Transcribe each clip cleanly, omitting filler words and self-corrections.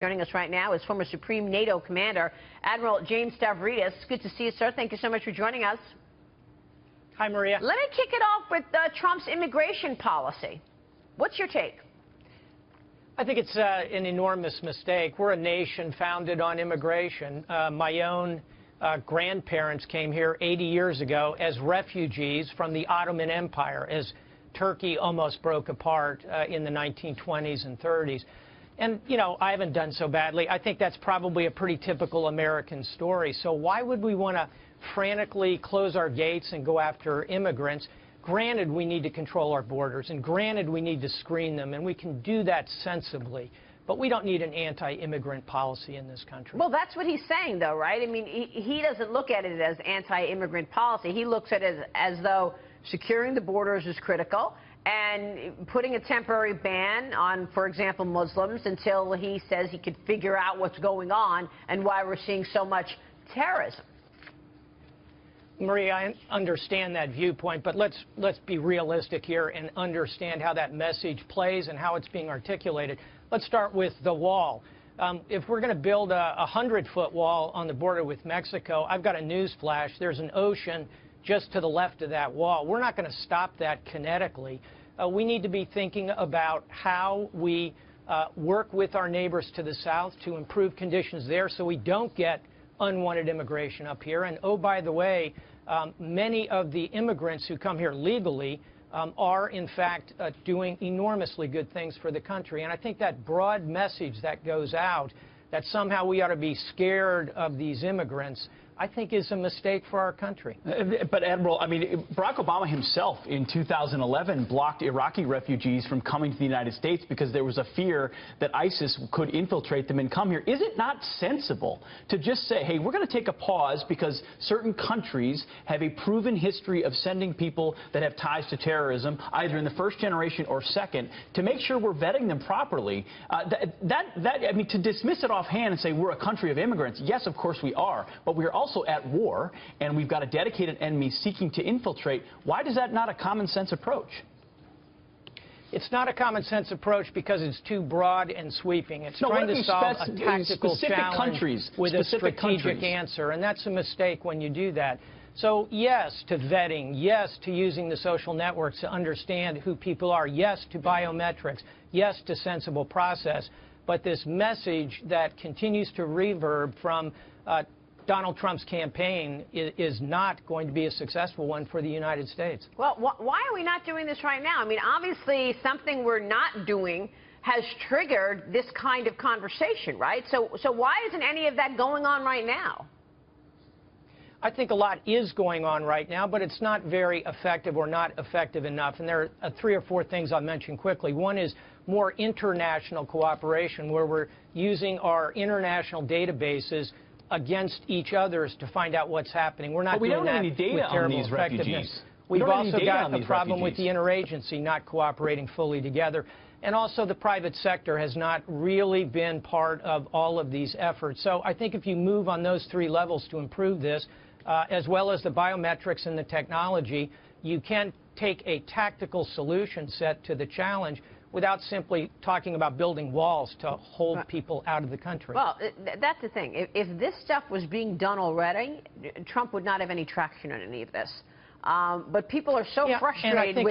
Joining us right now is former Supreme NATO Commander Admiral James Stavridis. Good to see you, sir. Thank you so much for joining us. Hi, Maria. Let me kick it off with Trump's immigration policy. What's your take? I think it's an enormous mistake. We're a nation founded on immigration. My own grandparents came here 80 years ago as refugees from the Ottoman Empire, as Turkey almost broke apart in the 1920s and 30s. And, you know, I haven't done so badly. I think that's probably a pretty typical American story. So why would we want to frantically close our gates and go after immigrants? Granted, we need to control our borders, and granted, we need to screen them, and we can do that sensibly. But we don't need an anti-immigrant policy in this country. Well, that's what he's saying, though, right? I mean, he doesn't look at it as anti-immigrant policy. He looks at it as though securing the borders is critical, and putting a temporary ban on, for example, Muslims until he says he could figure out what's going on and why we're seeing so much terrorism. Maria, I understand that viewpoint, but let's be realistic here and understand how that message plays and how it's being articulated. Let's start with the wall. If we're going to build a 100-foot wall on the border with Mexico, I've got a news flash. There's an ocean just to the left of that wall. We're not going to stop that kinetically. We need to be thinking about how we work with our neighbors to the south to improve conditions there so we don't get unwanted immigration up here. And, oh, by the way, many of the immigrants who come here legally are, in fact, doing enormously good things for the country. And I think that broad message that goes out, that somehow we ought to be scared of these immigrants, I think is a mistake for our country. But, Admiral, I mean, Barack Obama himself in 2011 blocked Iraqi refugees from coming to the United States because there was a fear that ISIS could infiltrate them and come here. Is it not sensible to just say, hey, we're going to take a pause because certain countries have a proven history of sending people that have ties to terrorism, either in the first generation or second, to make sure we're vetting them properly? I mean, to dismiss it offhand and say we're a country of immigrants, yes, of course we are, but we're also at war, and we've got a dedicated enemy seeking to infiltrate. Why is that not a common sense approach? It's not a common sense approach because it's too broad and sweeping. It's trying to solve a tactical challenge with a strategic answer, and that's a mistake when you do that. So, yes to vetting, yes to using the social networks to understand who people are, yes to biometrics, yes to sensible process, but this message that continues to reverb from Donald Trump's campaign is not going to be a successful one for the United States. Well, why are we not doing this right now? I mean, obviously, something we're not doing has triggered this kind of conversation, right? So why isn't any of that going on right now? I think a lot is going on right now, but it's not very effective or not effective enough. And there are 3 or 4 things I'll mention quickly. One is more international cooperation, where we're using our international databases against each other's to find out what's happening. We're not doing that with terrible effectiveness. We've also got a problem with the interagency not cooperating fully together. And also the private sector has not really been part of all of these efforts. So I think if you move on those 3 levels to improve this, as well as the biometrics and the technology, you can take a tactical solution set to the challenge without simply talking about building walls to hold people out of the country. Well, that's the thing. If this stuff was being done already, Trump would not have any traction on any of this. But people are so frustrated. And I think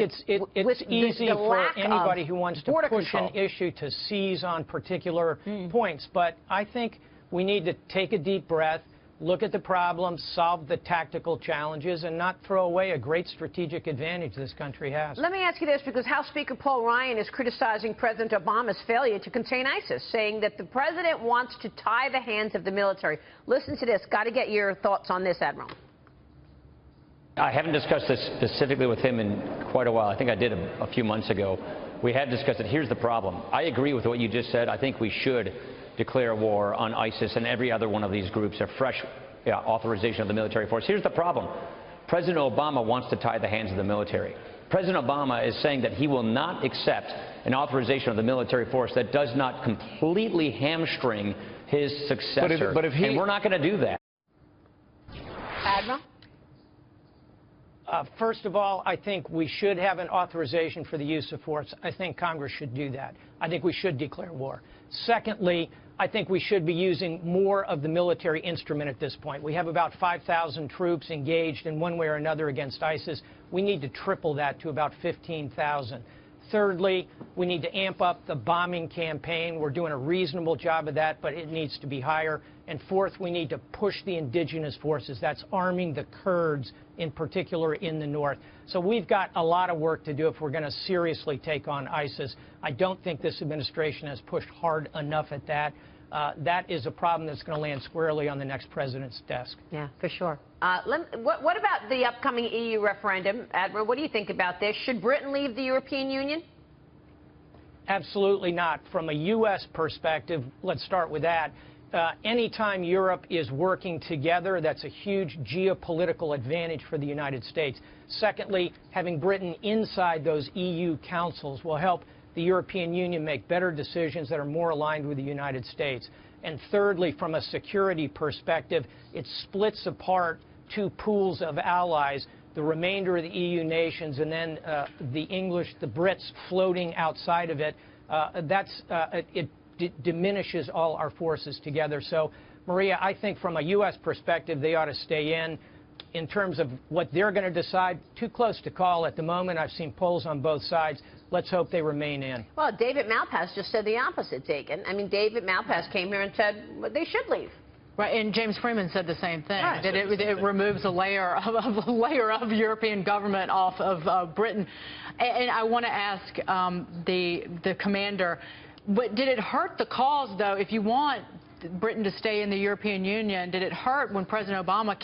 it's easy for anybody who wants to push an issue to seize on particular points. But I think we need to take a deep breath, look at the problems, solve the tactical challenges, and not throw away a great strategic advantage this country has. Let me ask you this, because House Speaker Paul Ryan is criticizing President Obama's failure to contain ISIS, saying that the president wants to tie the hands of the military. Listen to this. Got to get your thoughts on this, Admiral. I haven't discussed this specifically with him in quite a while. I think I did a few months ago. We had discussed it. Here's the problem. I agree with what you just said. I think we should declare war on ISIS and every other one of these groups, a fresh authorization of the military force. Here's the problem. President Obama wants to tie the hands of the military. President Obama is saying that he will not accept an authorization of the military force that does not completely hamstring his successor. And we're not going to do that. Admiral? First of all, I think we should have an authorization for the use of force. I think Congress should do that. I think we should declare war. Secondly, I think we should be using more of the military instrument at this point. We have about 5,000 troops engaged in one way or another against ISIS. We need to triple that to about 15,000. Thirdly, we need to amp up the bombing campaign. We're doing a reasonable job of that, but it needs to be higher. And fourth, we need to push the indigenous forces. That's arming the Kurds, in particular in the north. So we've got a lot of work to do if we're going to seriously take on ISIS. I don't think this administration has pushed hard enough at that. That is a problem that's going to land squarely on the next president's desk. Yeah, for sure. What about the upcoming EU referendum, Admiral? What do you think about this? Should Britain leave the European Union? Absolutely not. From a U.S. perspective, let's start with that. Anytime Europe is working together, that's a huge geopolitical advantage for the United States. Secondly, having Britain inside those EU councils will help the European Union make better decisions that are more aligned with the United States. And thirdly, from a security perspective, it splits apart two pools of allies, the remainder of the EU nations and then the English, the Brits floating outside of it. It diminishes all our forces together. So, Maria, I think from a U.S. perspective, they ought to stay in. In terms of what they're going to decide, too close to call at the moment. I've seen polls on both sides. Let's hope they remain in. Well, David Malpass just said the opposite, Dagan. I mean, David Malpass came here and said they should leave. Right, and James Freeman said the same thing, right. that it removes a layer of European government off of Britain. And I want to ask the commander, but did it hurt the cause, though, if you want Britain to stay in the European Union, did it hurt when President Obama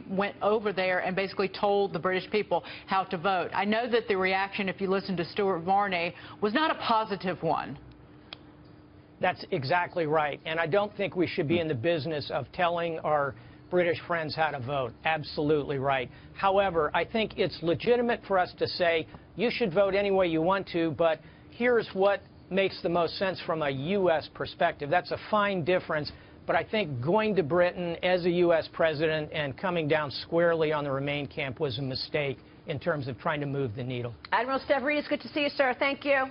went over there and basically told the British people how to vote? I know that the reaction, if you listen to Stuart Varney, was not a positive one. That's exactly right. And I don't think we should be in the business of telling our British friends how to vote. Absolutely right. However, I think it's legitimate for us to say, you should vote any way you want to, but here's what makes the most sense from a U.S. perspective. That's a fine difference, but I think going to Britain as a U.S. president and coming down squarely on the Remain camp was a mistake in terms of trying to move the needle. Admiral Stavridis, good to see you, sir. Thank you.